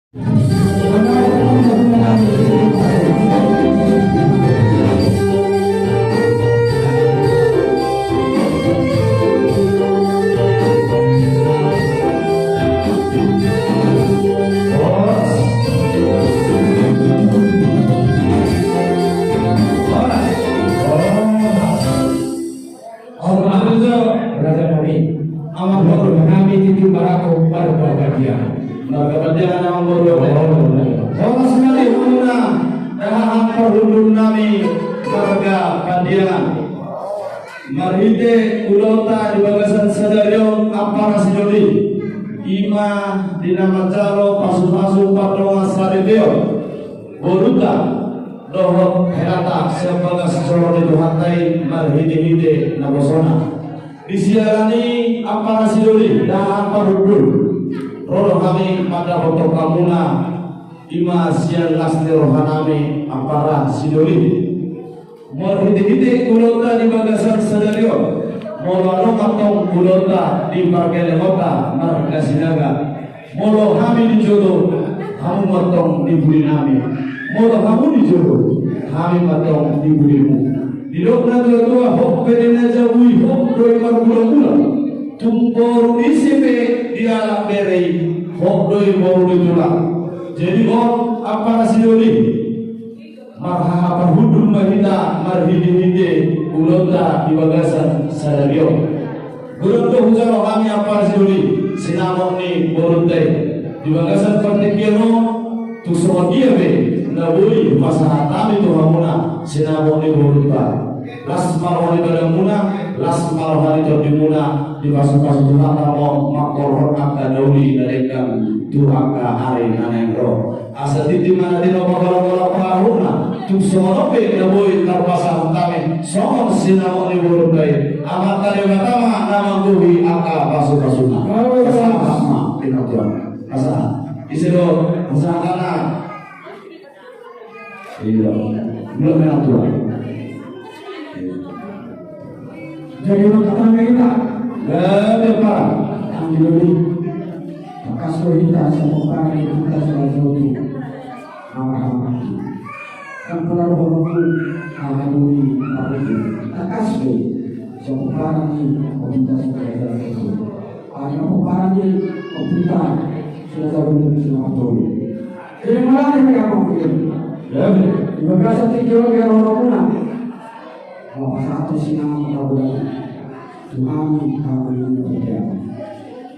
Tintin Marangkup marga Pandiangan nama bodoh. Orang sekali muna dengan hampir hulun nami marga Pandiangan. Marhide ulota di bagasan sadario apa sidoli. Ima dinama jalo pasu-pasu padonga sarebeo. Boruta dohot herata sebagai seseorang itu hantai marhide-hide nabosona. Disiarani apa sidoli dan apa rudul. Roh kami pada foto kamuna ima sian lasti rohanami apara sidoli. Morhide-hide kulota di bagasan sadario. Molo matong kulota di marga lemota marga Sinaga. Molo kami dijodoh kamu matong di buli nami. Molo kamu dijodoh kami matong di bulimu. Di dokna tua hok pedena jauhi hok doi margula-gula. Tumpor isipe dia berei hok doi baru tulang. Jadi hok apa sidoli marha apa hudun mahita marhide-hide ulota di bagasan sadario. Gurunto hujaro kami apa sidoli sinamok ni boruntai di bagasan partikiano tusuan dia be nabui Pasahat kami tu hamuna sinamok ni borunta lasmar hari kadamuna lasmar hari kadimuna di pasuk-pasuk Tulang mau makor angka dauli darekan tu angka hari nanengro asa titi mana dino bakal pahuna tu sonope nabui tarpasa kami sohon sinamok ni boruntai amat kali pertama nama tuhi angka pasuk-pasukna sama pinatuan Pasahat isiro usahana iya belum pinatuan. Jadi orang kita lepas ambil kasih kita semua kita selalu amal-amal kan pernah berlaku alhamdulillah kita kasih semua kita sudah itu ada orang kita sudah tahu semua dulu jadi malah mereka mungkin ya juga satu kilo orang satu sinang mudah-mudahan Tuhan kami berjaya.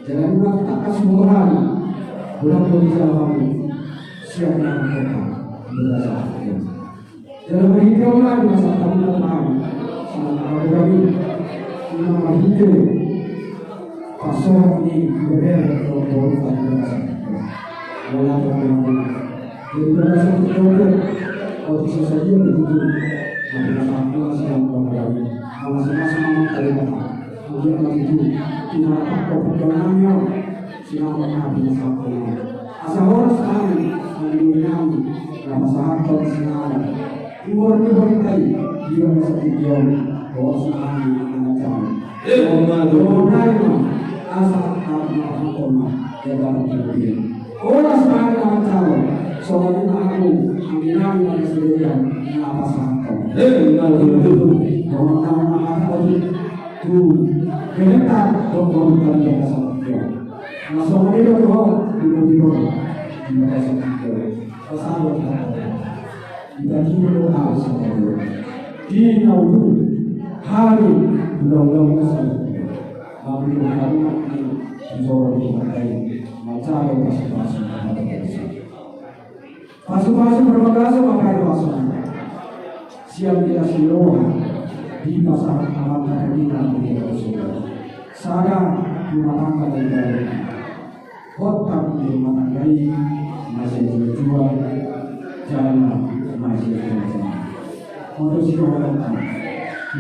Jangan lupa kita kasih murah bulan bisa kami siapkan mereka berdasarkan. Jangan berhitung lagi masa tahun kami sama kami nama hidup pasal ini berbeda kalau berdasarkan. Walaupun jadi berdasarkan kalau bisa saja begitu. Sama-sama sedang berkali, sama-sama kalimat. Kemudian lagi kita perjuangannya, siapa yang sampai. Asal orang sekali mendunia, Pasahat dan Sinaga. Timur tadi dia masih video, bahwa sekali macam. Kemudian asal karena hukum jaga kemudian. Orang sekali macam. Soalnya aku ambilan dari Siregar apa sangkau. Nama tu kereta dokter yang sakit. Masuk itu tuh tiba-tiba tidak sakit. Pasal kita hidup harus sakit. Di tahun hari belum sakit. Kami hari ini jual di mana macam masing-masing ada bersih. Masuk-masuk berbagasi pakai masuk. Siap kita siloa di pasar alam tadi nanti kita sadar mengatakan dari kota di mana gay masih berjuang jalan masih berjalan. Untuk siapa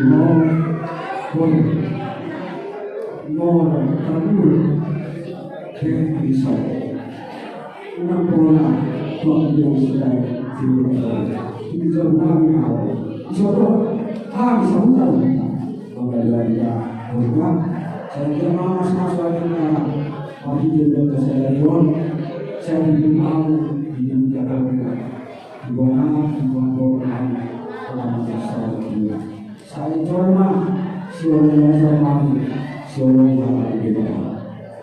mau terus ke pisau. Enam bulan Tuhan yang sudah diberkati, kita kami awal. InsyaAllah, kami sama mengajar dia berbuat. Saya kira mas-mas lagi bagi dia kesadaran saya mau dijaga Gimana selama saya coba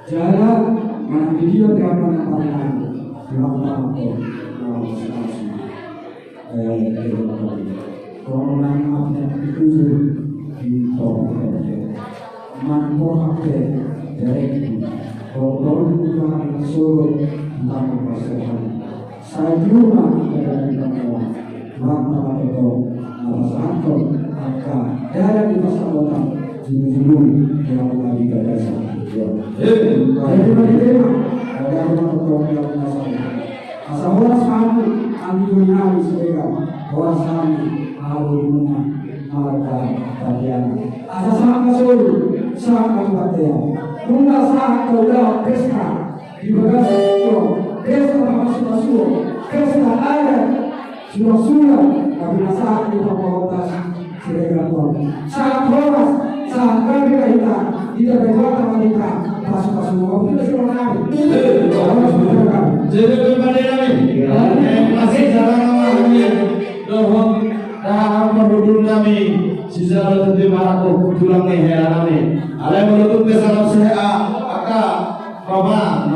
jalan mana video kapan saya juga Pasahat maka dari Pasahat judul yang lagi gadasa. Jadi bagaimana? Ada orang yang Pasahat kami anjungan Siregar, orang kami alumni marga Pandiangan. Asal Suhu sangat Parboru. Mula sangat kau pesta di bagasi pesta masuk pesta adat sudah tapi saat kita protes Siregar saat protes saat kami kita tidak berbuat wanita pas semua itu sudah jadi berbeda kami masih jalan kami dohong dah penduduk kami sijalo Tintin Marangkup Tulang nih ya kami ada yang menutup ke salam sehat akak Bapak